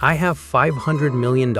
I have $500 million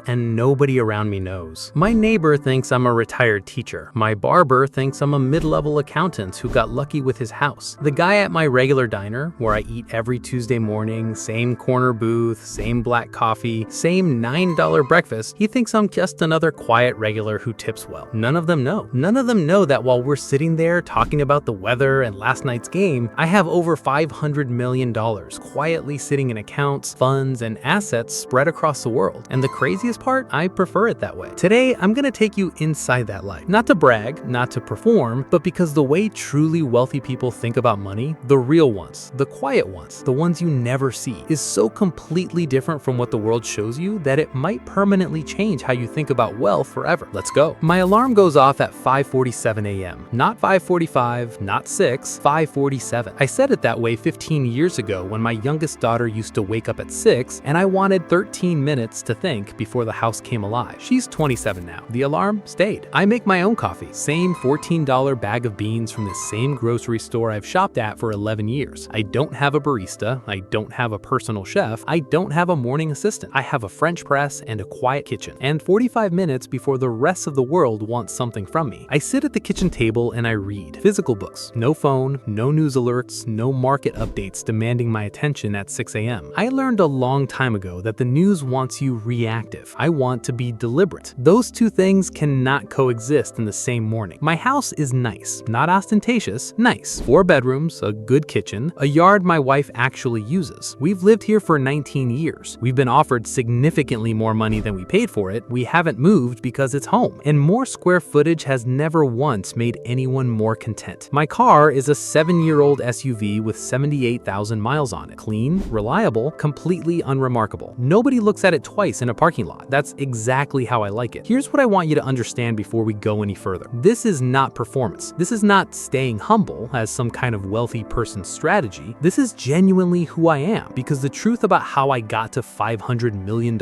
and nobody around me knows. My neighbor thinks I'm a retired teacher. My barber thinks I'm a mid-level accountant who got lucky with his house. The guy at my regular diner, where I eat every Tuesday morning, same corner booth, same black coffee, same $9 breakfast, he thinks I'm just another quiet regular who tips well. None of them know. None of them know that while we're sitting there talking about the weather and last night's game, I have over $500 million quietly sitting in accounts, funds, and assets spread across the world. And the craziest part, I prefer it that way. Today, I'm gonna take you inside that life. Not to brag, not to perform, but because the way truly wealthy people think about money, the real ones, the quiet ones, the ones you never see, is so completely different from what the world shows you that it might permanently change how you think about wealth forever. Let's go. My alarm goes off at 5:47 a.m. Not 5:45, not 6, 5:47. I said it that way 15 years ago when my youngest daughter used to wake up at 6 and I wanted 13 minutes to think before the house came alive. She's 27 now. The alarm stayed. I make my own coffee. Same $14 bag of beans from the same grocery store I've shopped at for 11 years. I don't have a barista. I don't have a personal chef. I don't have a morning assistant. I have a French press and a quiet kitchen. And 45 minutes before the rest of the world wants something from me, I sit at the kitchen table and I read physical books. No phone, no news alerts, no market updates demanding my attention at 6 a.m. I learned a long time ago that the news wants you reactive. I want to be deliberate. Those two things cannot coexist in the same morning. My house is nice, not ostentatious, nice. 4 bedrooms, a good kitchen, a yard my wife actually uses. We've lived here for 19 years. We've been offered significantly more money than we paid for it. We haven't moved because it's home. And more square footage has never once made anyone more content. My car is a 7-year-old SUV with 78,000 miles on it. Clean, reliable, completely unremarkable. Nobody looks at it twice in a parking lot. That's exactly how I like it. Here's what I want you to understand before we go any further. This is not performance. This is not staying humble as some kind of wealthy person's strategy. This is genuinely who I am, because the truth about how I got to $500 million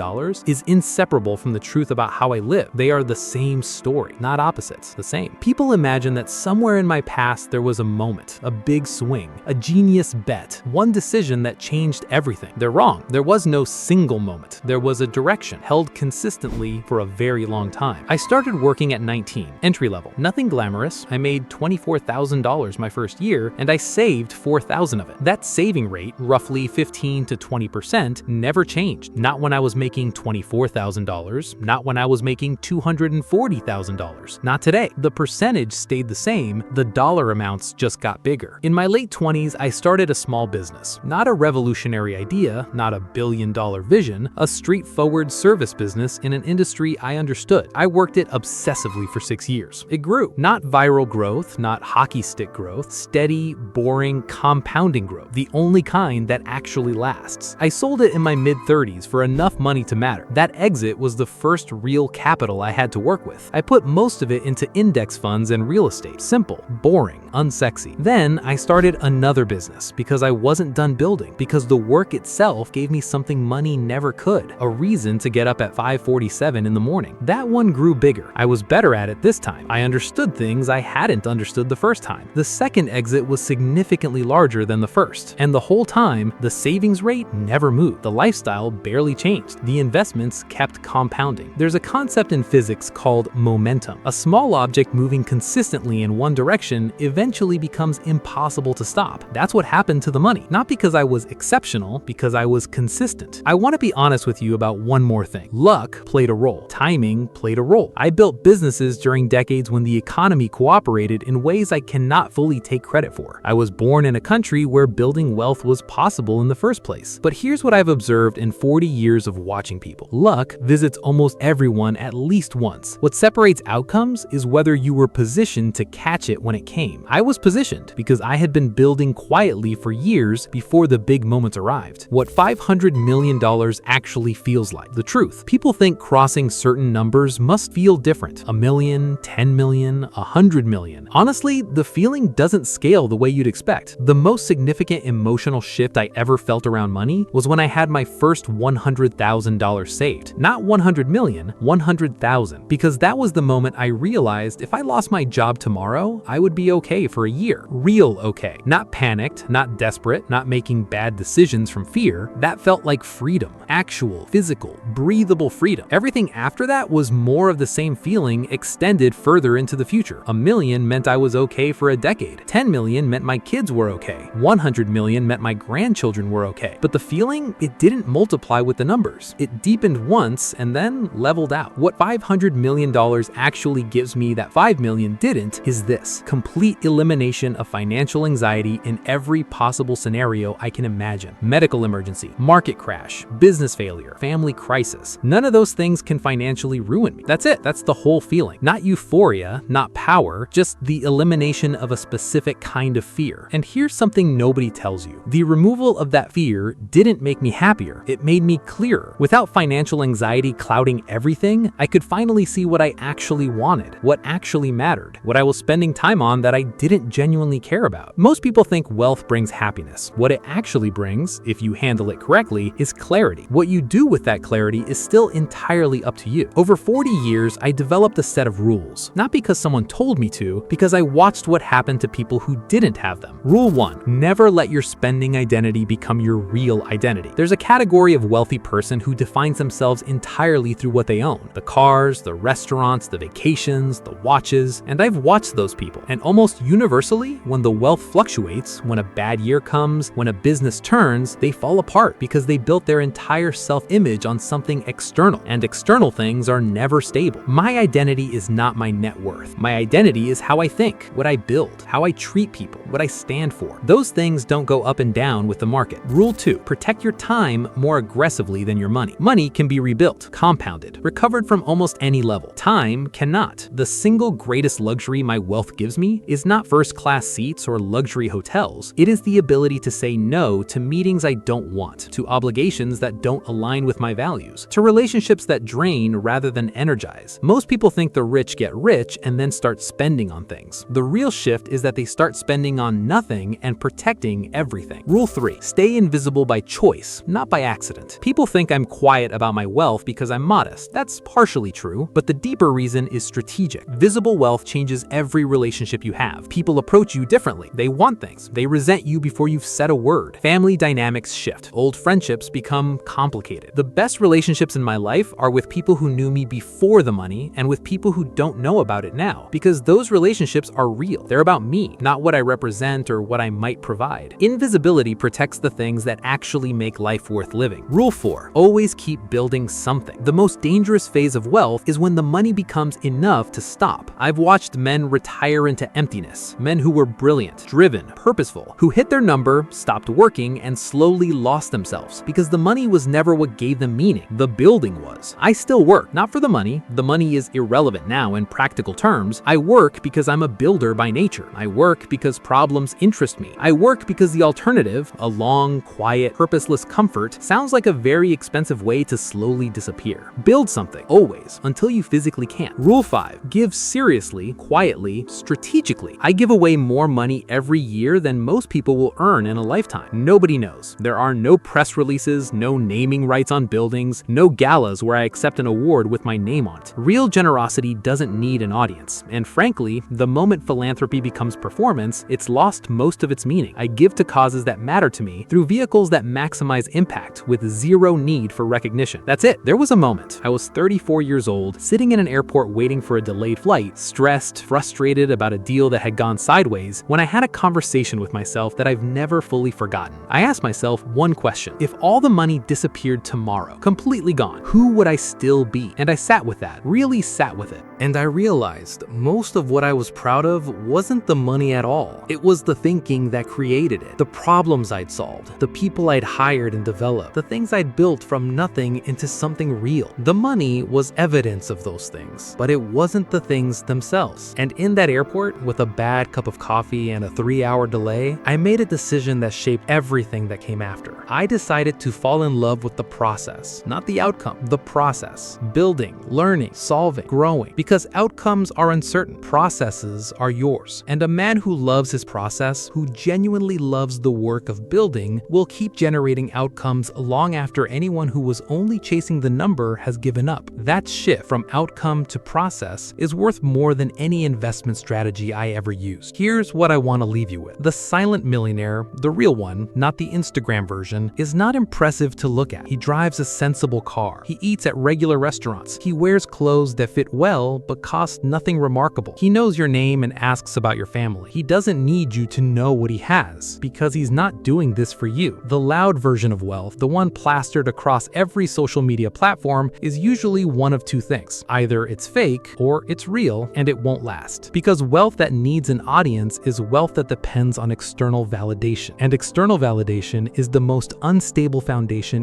is inseparable from the truth about how I live. They are the same story, not opposites, the same. People imagine that somewhere in my past there was a moment, a big swing, a genius bet, one decision that changed everything. They're wrong. There was no single moment. There was a direction held consistently for a very long time. I started working at 19, entry level. Nothing glamorous. I made $24,000 my first year and I saved $4,000 of it. That saving rate, roughly 15 to 20%, never changed. Not when I was making $24,000, not when I was making $240,000. Not today. The percentage stayed the same, the dollar amounts just got bigger. In my late 20s, I started a small business. Not a revolutionary idea, not a billion-dollar vision, a straightforward service business in an industry I understood. I worked it obsessively for 6 years. It grew. Not viral growth, not hockey stick growth, steady, boring, compounding growth, the only kind that actually lasts. I sold it in my mid-30s for enough money to matter. That exit was the first real capital I had to work with. I put most of it into index funds and real estate. Simple, boring, unsexy. Then I started another business because I wasn't done building, because the work itself gave me something money never could, a reason to get up at 5:47 in the morning. That one grew bigger. I was better at it this time. I understood things I hadn't understood the first time. The second exit was significantly larger than the first. And the whole time, the savings rate never moved. The lifestyle barely changed. The investments kept compounding. There's a concept in physics called momentum. A small object moving consistently in one direction eventually becomes impossible to stop. That's what happened to the money. Not because I was exceptional, because I was consistent. I want to be honest with you about one more thing. Luck played a role. Timing played a role. I built businesses during decades when the economy cooperated in ways I cannot fully take credit for. I was born in a country where building wealth was possible in the first place. But here's what I've observed in 40 years of watching people. Luck visits almost everyone at least once. What separates outcomes is whether you were positioned to catch it when it came. I was positioned because I had been building quietly for years before the big moments arrived. What $500 million actually feels like. The truth. People think crossing certain numbers must feel different. 1 million, 10 million, 100 million. Honestly, the feeling doesn't scale the way you'd expect. The most significant emotional shift I ever felt around money was when I had my first $100,000 saved. Not 100 million, 100,000. Because that was the moment I realized if I lost my job tomorrow, I would be okay for a year. Real okay. Not panicked, not desperate, not making bad decisions from fear. That felt like freedom. Actual, physical, breathable freedom. Everything after that was more of the same feeling extended further into the future. $1 million meant I was okay for a decade. 10 million meant my kids were okay. 100 million meant my grandchildren were okay. But the feeling, it didn't multiply with the numbers. It deepened once and then leveled out. What $500 million actually gives me that 5 million didn't is this: complete elimination of financial anxiety in every possible scenario I can imagine. Medical emergency, market crash, business failure, family crisis. None of those things can financially ruin me. That's it. That's the whole feeling. Not euphoria, not power, just the elimination of a specific kind of fear. And here's something nobody tells you. The removal of that fear didn't make me happier. It made me clearer. Without financial anxiety clouding everything, I could finally see what I actually wanted, what actually mattered, what I was spending time on that I didn't genuinely care about. Most people think wealth brings happiness. What it actually brings, if you handle it correctly, is clarity. What you do with that clarity is still entirely up to you. Over 40 years, I developed a set of rules, not because someone told me to, because I watched what happened to people who didn't have them. Rule 1, never let your spending identity become your real identity. There's a category of wealthy person who defines themselves entirely through what they own. The cars, the restaurants, the vacations, the watches, and I've watched those people. And almost universally, when the wealth fluctuates, when a bad year comes, when a business turns, they fall apart because they built their entire self-image on something external, and external things are never stable. My identity is not my net worth. My identity is how I think, what I build, how I treat people, what I stand for. Those things don't go up and down with the market. Rule 2, protect your time more aggressively than your money. Money can be rebuilt, compounded, recovered from almost any level. Time cannot. The single greatest luxury my wealth gives me is not first-class seats or luxury hotels. It is the ability to say no to meetings I don't want, to obligations that don't align with my values, to relationships that drain rather than energize. Most people think the rich get rich and then start spending on things. The real shift is that they start spending on nothing and protecting everything. Rule 3, stay invisible by choice, not by accident. People think I'm quiet about my wealth because I'm modest. That's partially true, but the deeper reason is strategic. Visible wealth changes every relationship you have. People approach you differently. They want things. They resent you before you've said a word. Family dynamics shift. Old friendships become complicated. The best relationships in my life are with people who knew me before the money and with people who don't know about it now, because those relationships are real. They're about me, not what I represent or what I might provide. Invisibility protects the things that actually make life worth living. Rule 4, always keep building something. The most dangerous phase of wealth is when the money becomes enough to stop. I've watched men retire into emptiness, men who were brilliant, driven, purposeful, who hit their number, stopped working, and slowly lost themselves because the money was never what gave them meaning. The building was. I still work, not for the money. The money is irrelevant now in practical terms. I work because I'm a builder by nature. I work because problems interest me. I work because the alternative, a long, quiet, purposeless comfort, sounds like a very expensive way to slowly disappear. Build something, always, until you physically can't. Rule 5, give seriously, quietly, strategically. I give away more money every year than most people will earn in a lifetime. Nobody knows. There are no press releases, no naming rights on buildings, no galas where I accept an award with my name on it. Real generosity doesn't need an audience, and frankly, the moment philanthropy becomes performance, it's lost most of its meaning. I give to causes that matter to me through vehicles that maximize impact with zero need for recognition. That's it. There was a moment. I was 34 years old, sitting in an airport waiting for a delayed flight, stressed, frustrated about a deal that had gone sideways, when I had a conversation with myself that I've never fully forgotten. I asked myself one question: if all the money disappeared tomorrow, completely gone, who would I still be? And I sat with that, really sat with it. And I realized most of what I was proud of wasn't the money at all. It was the thinking that created it, the problems I'd solved, the people I'd hired and developed, the things I'd built from nothing into something real. The money was evidence of those things, but it wasn't the things themselves. And in that airport, with a bad cup of coffee and a 3-hour delay, I made a decision that shaped everything that came after. I decided to fall in love with the process, not the outcome, the process. Building, learning, solving, growing. Because outcomes are uncertain, processes are yours. And a man who loves his process, who genuinely loves the work of building, will keep generating outcomes long after anyone who was only chasing the number has given up. That shift from outcome to process is worth more than any investment strategy I ever used. Here's what I want to leave you with. The silent millionaire, the real one, not the Instagram version, is not impressed impressive to look at. He drives a sensible car. He eats at regular restaurants. He wears clothes that fit well but cost nothing remarkable. He knows your name and asks about your family. He doesn't need you to know what he has because he's not doing this for you. The loud version of wealth, the one plastered across every social media platform, is usually one of two things. Either it's fake or it's real and it won't last. Because wealth that needs an audience is wealth that depends on external validation. And external validation is the most unstable foundation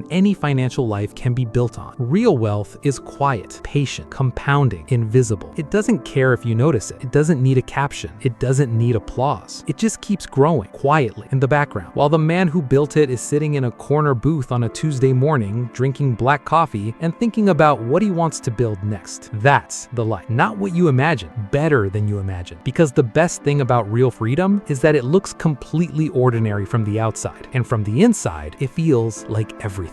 any financial life can be built on. Real wealth is quiet, patient, compounding, invisible. It doesn't care if you notice it. It doesn't need a caption. It doesn't need applause. It just keeps growing quietly in the background, while the man who built it is sitting in a corner booth on a Tuesday morning, drinking black coffee and thinking about what he wants to build next. That's the life. Not what you imagine, better than you imagine. Because the best thing about real freedom is that it looks completely ordinary from the outside, and from the inside, it feels like everything.